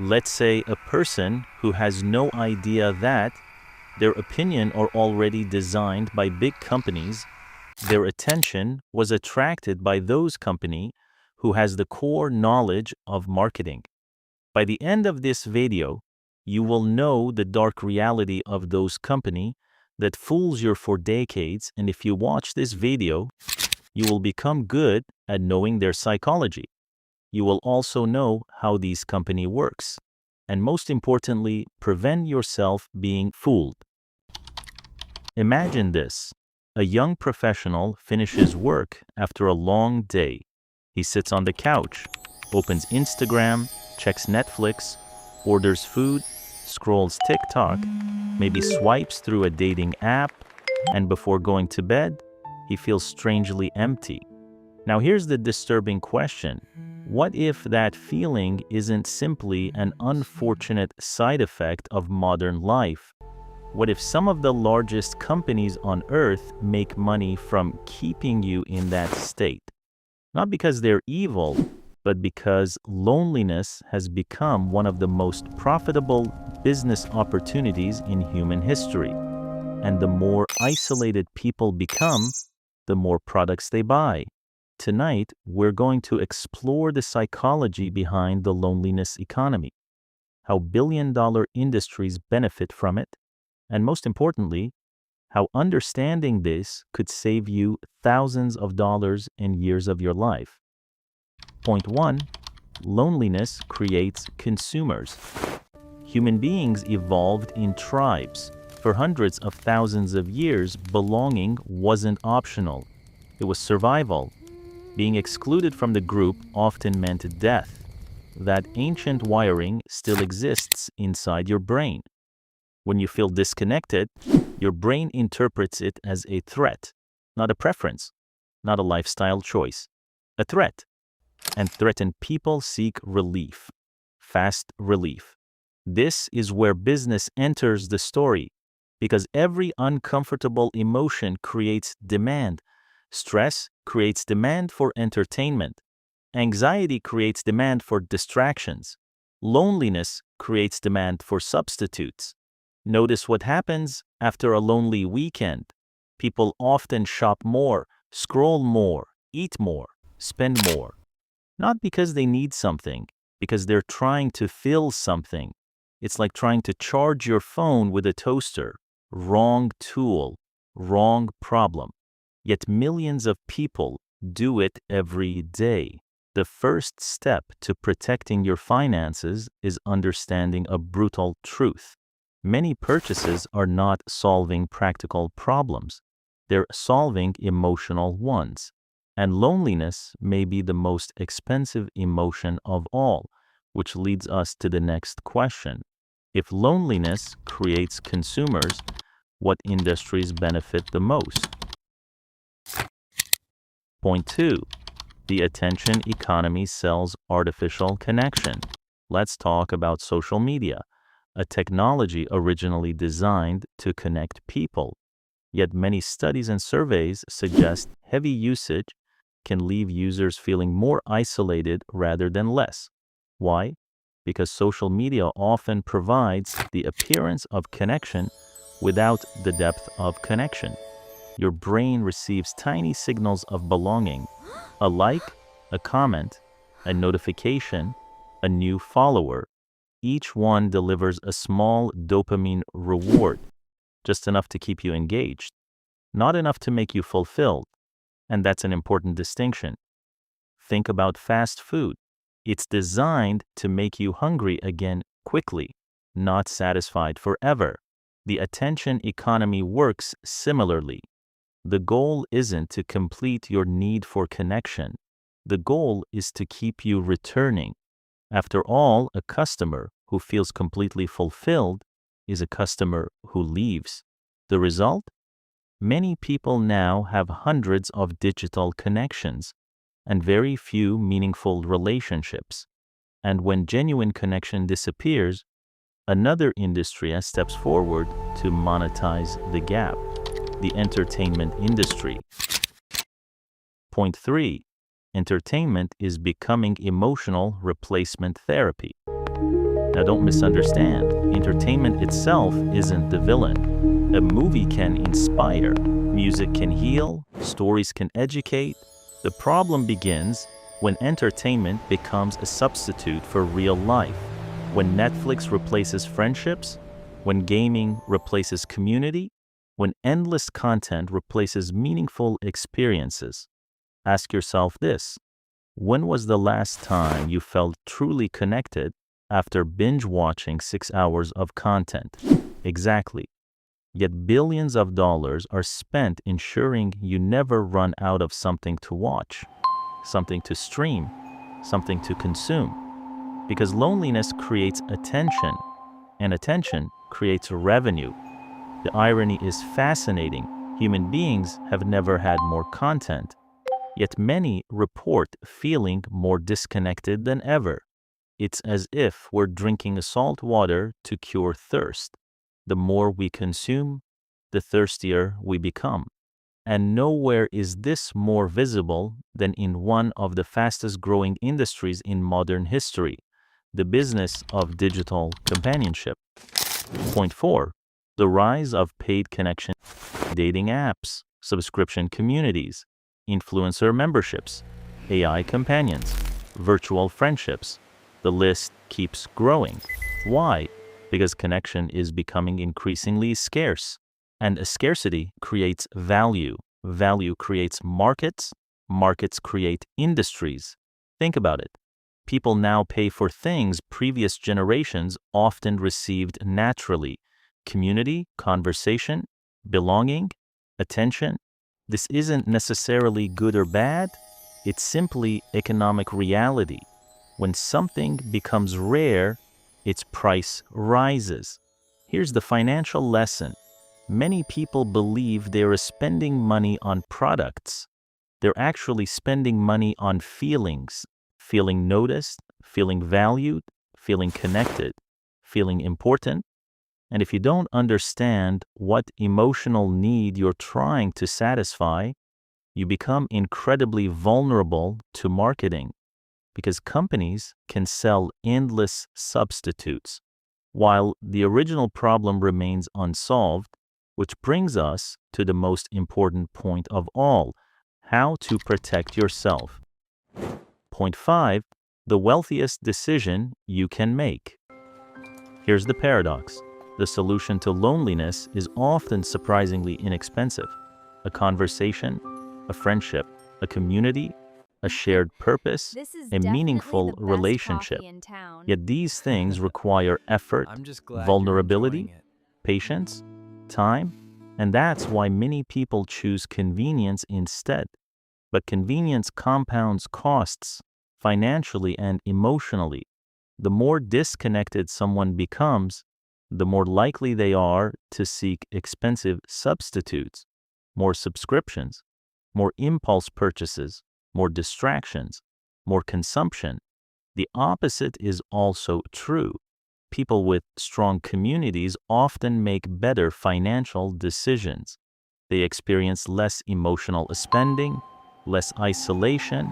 Let's say a person who has no idea that their opinion are already designed by big companies, their attention was attracted by those company who has the core knowledge of marketing. By the end of this video, you will know the dark reality of those company that fools you for decades, and if you watch this video, you will become good at knowing their psychology. You will also know how these company works, and most importantly, prevent yourself being fooled. Imagine this. A young professional finishes work after a long day. He sits on the couch, opens Instagram, checks Netflix, orders food, scrolls TikTok, maybe swipes through a dating app, and before going to bed, he feels strangely empty. Now here's the disturbing question. What if that feeling isn't simply an unfortunate side effect of modern life? What if some of the largest companies on earth make money from keeping you in that state? Not because they're evil, but because loneliness has become one of the most profitable business opportunities in human history. And the more isolated people become, the more products they buy. Tonight, we're going to explore the psychology behind the loneliness economy, how billion-dollar industries benefit from it, and most importantly, how understanding this could save you thousands of dollars and years of your life. Point 1. Loneliness creates consumers. Human beings evolved in tribes. For hundreds of thousands of years, belonging wasn't optional. It was survival. Being excluded from the group often meant death. That ancient wiring still exists inside your brain. When you feel disconnected, your brain interprets it as a threat, not a preference, not a lifestyle choice, a threat. And threatened people seek relief, fast relief. This is where business enters the story, because every uncomfortable emotion creates demand. Stress creates demand for entertainment. Anxiety creates demand for distractions. Loneliness creates demand for substitutes. Notice what happens after a lonely weekend. People often shop more, scroll more, eat more, spend more. Not because they need something, because they're trying to fill something. It's like trying to charge your phone with a toaster. Wrong tool, wrong problem. Yet millions of people do it every day. The first step to protecting your finances is understanding a brutal truth. Many purchases are not solving practical problems. They're solving emotional ones. And loneliness may be the most expensive emotion of all, which leads us to the next question. If loneliness creates consumers, what industries benefit the most? Point 2. The attention economy sells artificial connection. Let's talk about social media, a technology originally designed to connect people. Yet many studies and surveys suggest heavy usage can leave users feeling more isolated rather than less. Why? Because social media often provides the appearance of connection without the depth of connection. Your brain receives tiny signals of belonging, a like, a comment, a notification, a new follower. Each one delivers a small dopamine reward, just enough to keep you engaged, not enough to make you fulfilled. And that's an important distinction. Think about fast food. It's designed to make you hungry again quickly, not satisfied forever. The attention economy works similarly. The goal isn't to complete your need for connection. The goal is to keep you returning. After all, a customer who feels completely fulfilled is a customer who leaves. The result? Many people now have hundreds of digital connections and very few meaningful relationships. And when genuine connection disappears, another industry steps forward to monetize the gap, the entertainment industry. Point 3. Entertainment is becoming emotional replacement therapy. Now don't misunderstand, entertainment itself isn't the villain. A movie can inspire, music can heal, stories can educate. The problem begins when entertainment becomes a substitute for real life, when Netflix replaces friendships, when gaming replaces community, when endless content replaces meaningful experiences. Ask yourself this: when was the last time you felt truly connected after binge watching 6 hours of content? Exactly. Yet billions of dollars are spent ensuring you never run out of something to watch, something to stream, something to consume. Because loneliness creates attention, and attention creates revenue. The irony is fascinating. Human beings have never had more content, yet many report feeling more disconnected than ever. It's as if we're drinking salt water to cure thirst. The more we consume, the thirstier we become. And nowhere is this more visible than in one of the fastest growing industries in modern history, the business of digital companionship. Point 4. The rise of paid connection, dating apps, subscription communities, influencer memberships, AI companions, virtual friendships. The list keeps growing. Why? Because connection is becoming increasingly scarce, and a scarcity creates value. Value creates markets. Markets create industries. Think about it. People now pay for things previous generations often received naturally: community, conversation, belonging, attention. This isn't necessarily good or bad, it's simply economic reality. When something becomes rare, its price rises. Here's the financial lesson. Many people believe they are spending money on products. They're actually spending money on feelings: feeling noticed, feeling valued, feeling connected, feeling important. And if you don't understand what emotional need you're trying to satisfy, you become incredibly vulnerable to marketing, because companies can sell endless substitutes, while the original problem remains unsolved, which brings us to the most important point of all: how to protect yourself. Point 5. The wealthiest decision you can make. Here's the paradox. The solution to loneliness is often surprisingly inexpensive: a conversation, a friendship, a community, a shared purpose, a meaningful relationship. Yet these things require effort, I'm just glad you're vulnerability, enjoying it. patience, time, and that's why many people choose convenience instead. But convenience compounds costs, financially and emotionally. The more disconnected someone becomes, the more likely they are to seek expensive substitutes, more subscriptions, more impulse purchases, more distractions, more consumption. The opposite is also true. People with strong communities often make better financial decisions. They experience less emotional spending, less isolation,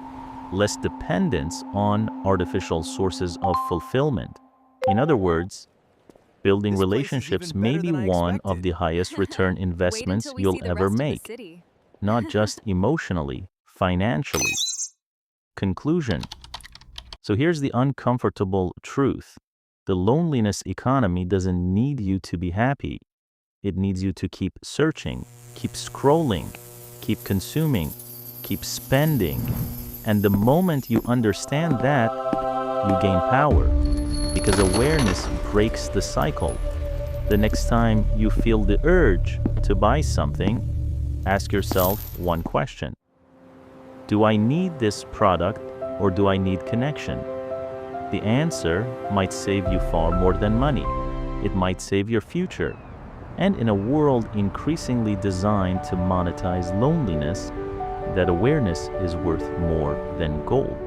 less dependence on artificial sources of fulfillment. In other words, building This place is relationships even may better be than I one of expected. the highest return Wait investments until we you'll see the ever rest of the make, city. not just emotionally, financially. Conclusion. So here's the uncomfortable truth. The loneliness economy doesn't need you to be happy. It needs you to keep searching, keep scrolling, keep consuming, keep spending. And the moment you understand that, you gain power, because awareness breaks the cycle. The next time you feel the urge to buy something, ask yourself one question: do I need this product, or do I need connection? The answer might save you far more than money. It might save your future. And in a world increasingly designed to monetize loneliness, that awareness is worth more than gold.